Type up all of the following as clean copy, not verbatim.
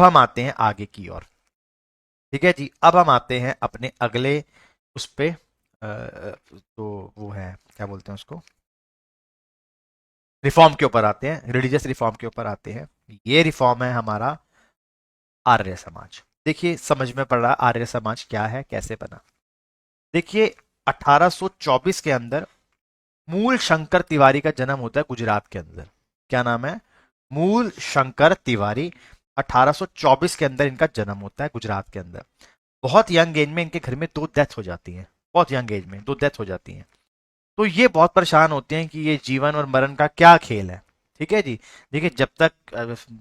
अब हम आते हैं आगे की ओर। ठीक है जी, अब हम आते हैं अपने अगले उस पे तो वो है, क्या बोलते हैं उसको, रिफॉर्म के ऊपर आते हैं, रिलीजियस रिफॉर्म के ऊपर आते हैं। ये रिफॉर्म है हमारा आर्य समाज। देखिए समझ में पड़ रहा आर्य समाज क्या है, कैसे बना। देखिए 1824 के अंदर मूल शंकर तिवारी का जन्म होता है गुजरात के अंदर। क्या नाम है? मूल शंकर तिवारी। 1824 के अंदर इनका जन्म होता है गुजरात के अंदर। बहुत यंग एज में इनके घर में दो डेथ हो जाती हैं, बहुत यंग एज में दो डेथ हो जाती हैं। तो ये बहुत परेशान होते हैं कि ये जीवन और मरण का क्या खेल है। ठीक है जी। देखिए जब तक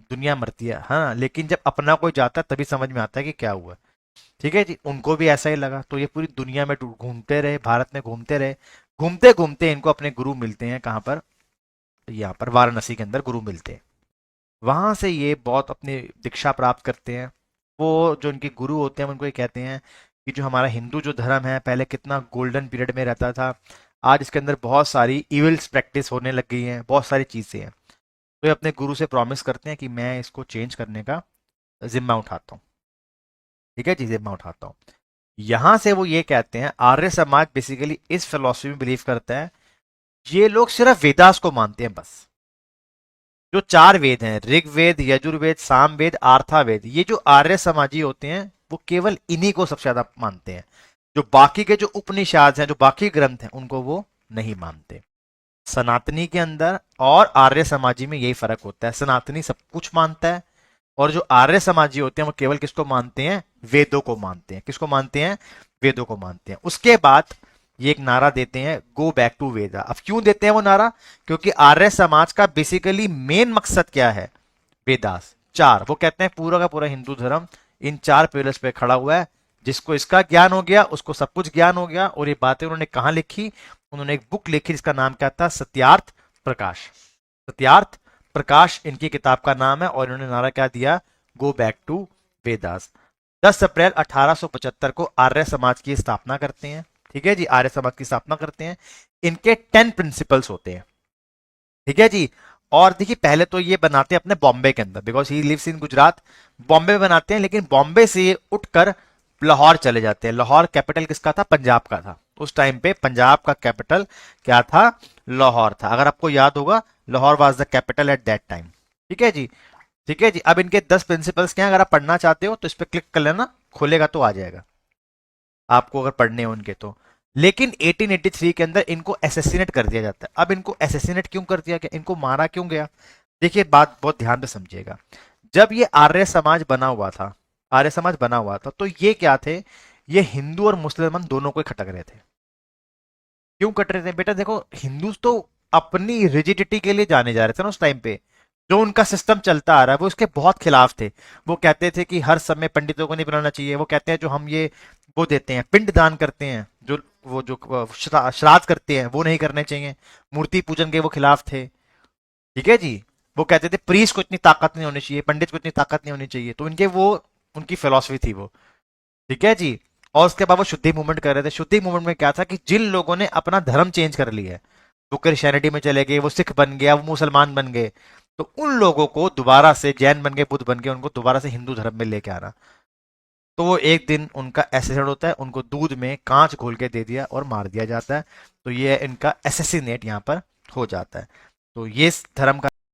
दुनिया मरती है, हाँ, लेकिन जब अपना कोई जाता है तभी समझ में आता है कि क्या हुआ। ठीक है जी, उनको भी ऐसा ही लगा, तो ये पूरी दुनिया में घूमते रहे, भारत में घूमते रहे। घूमते घूमते इनको अपने गुरु मिलते हैं कहाँ पर? यहाँ पर वाराणसी के अंदर गुरु मिलते हैं। वहां से ये बहुत अपनी दीक्षा प्राप्त करते हैं। वो जो इनके गुरु होते हैं उनको ये कहते हैं कि जो हमारा हिंदू जो धर्म है पहले कितना गोल्डन पीरियड में रहता था, आज इसके अंदर बहुत सारी इविल्स प्रैक्टिस होने लग गई हैं, बहुत सारी चीजें हैं। तो ये अपने गुरु से प्रॉमिस करते हैं कि मैं इसको चेंज करने का जिम्मा उठाता हूँ। ठीक है जी, जिम्मा उठाता हूँ। यहां से वो ये कहते हैं, आर्य समाज बेसिकली इस फिलॉसफी में बिलीव करता है, ये लोग सिर्फ वेदास को मानते हैं बस। जो चार वेद हैं, ऋग्वेद, यजुर्वेद, सामवेद, अर्थावेद, ये जो आर्य समाजी होते हैं वो केवल इन्हीं को सबसे ज्यादा मानते हैं। जो बाकी के जो उपनिषद हैं, जो बाकी ग्रंथ हैं, उनको वो नहीं मानते। सनातनी के अंदर और आर्य समाजी में यही फर्क होता है, सनातनी सब कुछ मानता है और जो आर्य समाजी होते हैं वो केवल किसको मानते हैं? वेदों को मानते हैं। किसको मानते हैं? वेदों को मानते हैं। उसके बाद ये एक नारा देते हैं, गो बैक टू वेदा। अब क्यों देते हैं वो नारा? क्योंकि आर्य समाज का बेसिकली मेन मकसद क्या है? वेदास चार। वो कहते हैं पूरा का पूरा हिंदू धर्म इन चार पिलर्स पे खड़ा हुआ है। जिसको इसका ज्ञान हो गया उसको सब कुछ ज्ञान हो गया। और ये बातें उन्होंने कहां लिखी? उन्होंने एक बुक लिखी जिसका नाम क्या था? सत्यार्थ प्रकाश। सत्यार्थ प्रकाश इनकी किताब का नाम है। और इन्होंने नारा क्या दिया? Go back to Vedas. 10 अप्रैल 1875 को आर्य समाज की स्थापना करते हैं। ठीक है जी, आर्य समाज की स्थापना करते हैं। इनके 10 प्रिंसिपल्स होते हैं। ठीक है जी। और देखिए पहले तो ये बनाते हैं अपने बॉम्बे के अंदर, because he lives in Gujarat. Bombay में बनाते हैं, लेकिन बॉम्बे से ये उठकर लाहौर चले जाते हैं। लाहौर कैपिटल किसका था? पंजाब का था। उस टाइम पे पंजाब का कैपिटल क्या था? लाहौर था। अगर आपको याद होगा, Lahore was the capital at that time. ठीक है जी। ठीक है जी। अब इनके 10 प्रिंसिपल्स क्या है, अगर आप पढ़ना चाहते हो तो इस पर क्लिक कर लेना, खुलेगा तो आ जाएगा आपको, अगर पढ़ने हो उनके तो। लेकिन 1883 के अंदर इनको एसेसिनेट कर दिया जाता है। अब इनको एसेसिनेट क्यों कर दिया गया, इनको मारा क्यों गया? देखिए बात बहुत ध्यान से समझिएगा। जब ये आर्य समाज बना हुआ था, आर्य समाज बना हुआ था, तो ये क्या थे? ये हिंदू और मुसलमान दोनों को खटक रहे थे। क्यों कट रहे थे बेटा? देखो हिंदू तो अपनी रिजिडिटी के लिए जाने जा रहे थे ना उस टाइम पे। जो उनका सिस्टम चलता आ रहा है वो उसके बहुत खिलाफ थे। वो कहते थे कि हर समय पंडितों को नहीं बुलाना चाहिए। वो कहते हैं जो हम ये वो देते हैं, पिंड दान करते हैं, जो वो जो श्राद्ध करते हैं वो नहीं करने चाहिए। मूर्ति पूजन के वो खिलाफ थे। ठीक है जी। वो कहते थे प्रीस्ट को इतनी ताकत नहीं होनी चाहिए, पंडित को इतनी ताकत नहीं होनी चाहिए। तो इनके वो उनकी फिलॉसफी थी वो। ठीक है जी। और उसके बाद वो शुद्धि मूवमेंट कर रहे थे। शुद्धि मूवमेंट में क्या था कि जिन लोगों ने अपना धर्म चेंज कर लिया है, वो क्रिश्चियनिटी में चले गए, वो सिख बन गया, वो मुसलमान बन गए, तो उन लोगों को दोबारा से जैन बन गए, बुद्ध बन गए, उनको दोबारा से हिंदू धर्म में लेके आना। तो वो एक दिन उनका एसेसिनेट होता है, उनको दूध में कांच घोल के दे दिया और मार दिया जाता है। तो ये इनका एसेसिनेट यहाँ पर हो जाता है। तो ये धर्म का